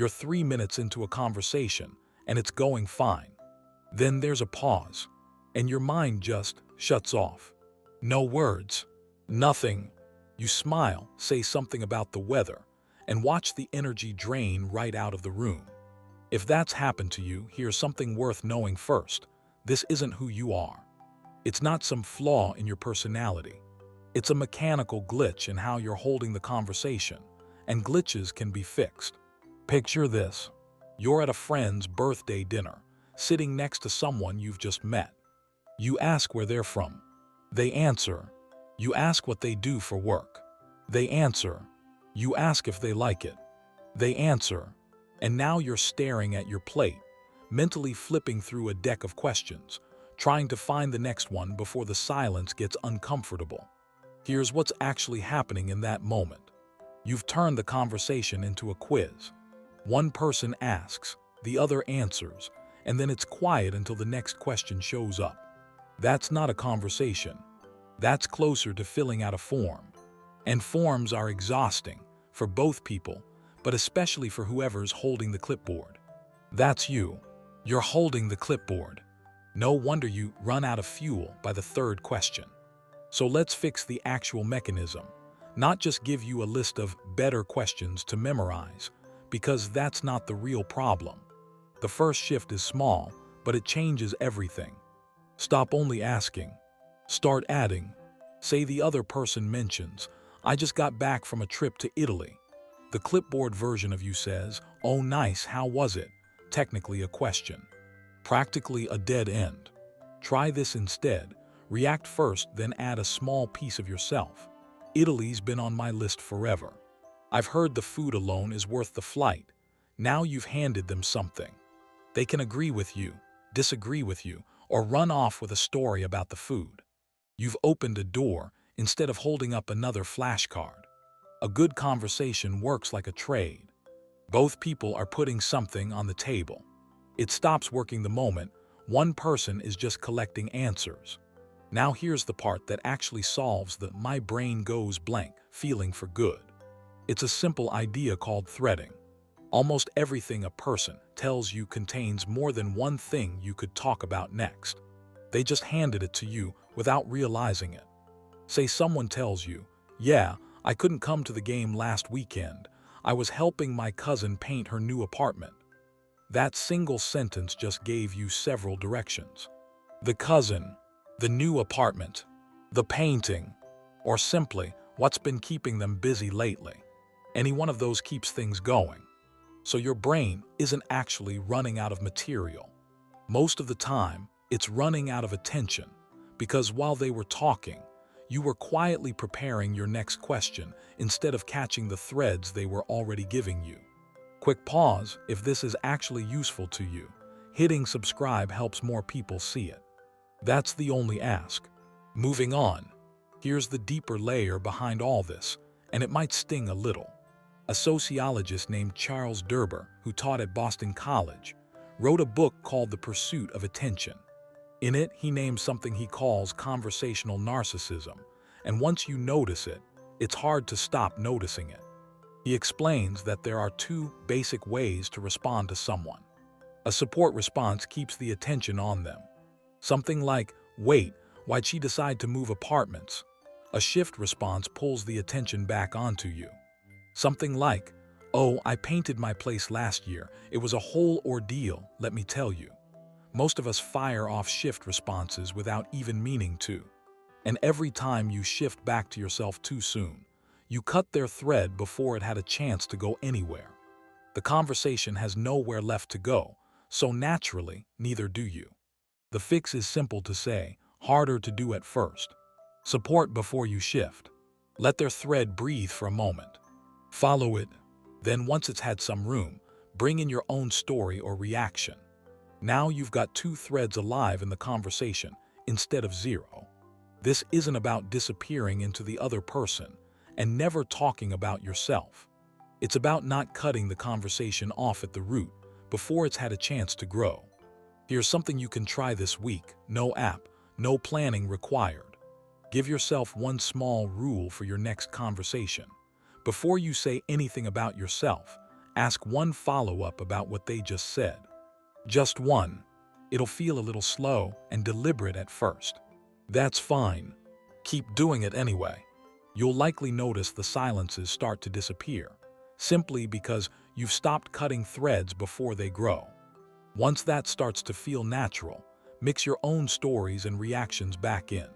You're 3 minutes into a conversation, and it's going fine. Then there's a pause, and your mind just shuts off. No words, nothing. You smile, say something about the weather, and watch the energy drain right out of the room. If that's happened to you, here's something worth knowing first. This isn't who you are. It's not some flaw in your personality. It's a mechanical glitch in how you're holding the conversation, and glitches can be fixed. Picture this. You're at a friend's birthday dinner, sitting next to someone you've just met. You ask where they're from. They answer. You ask what they do for work. They answer. You ask if they like it. They answer. And now you're staring at your plate, mentally flipping through a deck of questions, trying to find the next one before the silence gets uncomfortable. Here's what's actually happening in that moment. You've turned the conversation into a quiz. One person asks, the other answers, and then it's quiet until the next question shows up. That's not a conversation. That's closer to filling out a form. And forms are exhausting for both people, but especially for whoever's holding the clipboard. That's you. You're holding the clipboard. No wonder you run out of fuel by the third question. So let's fix the actual mechanism, not just give you a list of better questions to memorize, because that's not the real problem. The first shift is small, but it changes everything. Stop only asking. Start adding. Say the other person mentions, I just got back from a trip to Italy. The clipboard version of you says, oh nice, how was it? Technically a question. Practically a dead end. Try this instead. React first, then add a small piece of yourself. Italy's been on my list forever. I've heard the food alone is worth the flight. Now you've handed them something. They can agree with you, disagree with you, or run off with a story about the food. You've opened a door instead of holding up another flashcard. A good conversation works like a trade. Both people are putting something on the table. It stops working the moment one person is just collecting answers. Now here's the part that actually solves the my brain goes blank feeling for good. It's a simple idea called threading. Almost everything a person tells you contains more than one thing you could talk about next. They just handed it to you without realizing it. Say someone tells you, yeah, I couldn't come to the game last weekend. I was helping my cousin paint her new apartment. That single sentence just gave you several directions. The cousin, the new apartment, the painting, or simply what's been keeping them busy lately. Any one of those keeps things going. So your brain isn't actually running out of material. Most of the time, it's running out of attention, because while they were talking, you were quietly preparing your next question instead of catching the threads they were already giving you. Quick pause if this is actually useful to you. Hitting subscribe helps more people see it. That's the only ask. Moving on, here's the deeper layer behind all this, and it might sting a little. A sociologist named Charles Derber, who taught at Boston College, wrote a book called The Pursuit of Attention. In it, he names something he calls conversational narcissism, and once you notice it, it's hard to stop noticing it. He explains that there are two basic ways to respond to someone. A support response keeps the attention on them. Something like, wait, why'd she decide to move apartments? A shift response pulls the attention back onto you. Something like, oh, I painted my place last year. It was a whole ordeal, let me tell you. Most of us fire off shift responses without even meaning to. And every time you shift back to yourself too soon, you cut their thread before it had a chance to go anywhere. The conversation has nowhere left to go, so naturally, neither do you. The fix is simple to say, harder to do at first. Support before you shift. Let their thread breathe for a moment. Follow it. Then once it's had some room, bring in your own story or reaction. Now you've got two threads alive in the conversation instead of zero. This isn't about disappearing into the other person and never talking about yourself. It's about not cutting the conversation off at the root before it's had a chance to grow. Here's something you can try this week. No app, no planning required. Give yourself one small rule for your next conversation. Before you say anything about yourself, Ask one follow-up about what they just said. Just one. It'll feel a little slow and deliberate at first. That's fine. Keep doing it anyway. You'll likely notice the silences start to disappear, simply because you've stopped cutting threads before they grow. Once that starts to feel natural, mix your own stories and reactions back in.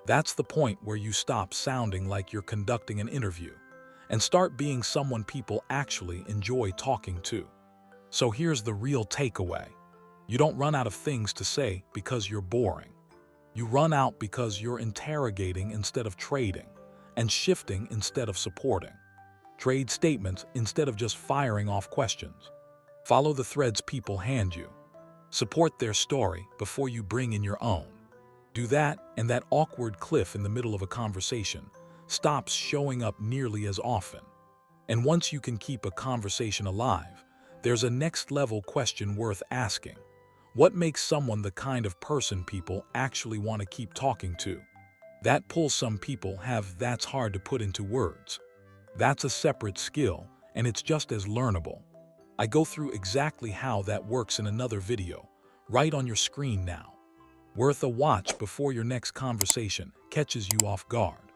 That's the point where you stop sounding like you're conducting an interview and start being someone people actually enjoy talking to. So here's the real takeaway. You don't run out of things to say because you're boring. You run out because you're interrogating instead of trading, and shifting instead of supporting. Trade statements instead of just firing off questions. Follow the threads people hand you. Support their story before you bring in your own. Do that, and that awkward cliff in the middle of a conversation stops showing up nearly as often. And once you can keep a conversation alive, there's a next-level question worth asking. What makes someone the kind of person people actually want to keep talking to? That pull some people have that's hard to put into words. That's a separate skill, and it's just as learnable. I go through exactly how that works in another video, right on your screen now. Worth a watch before your next conversation catches you off guard.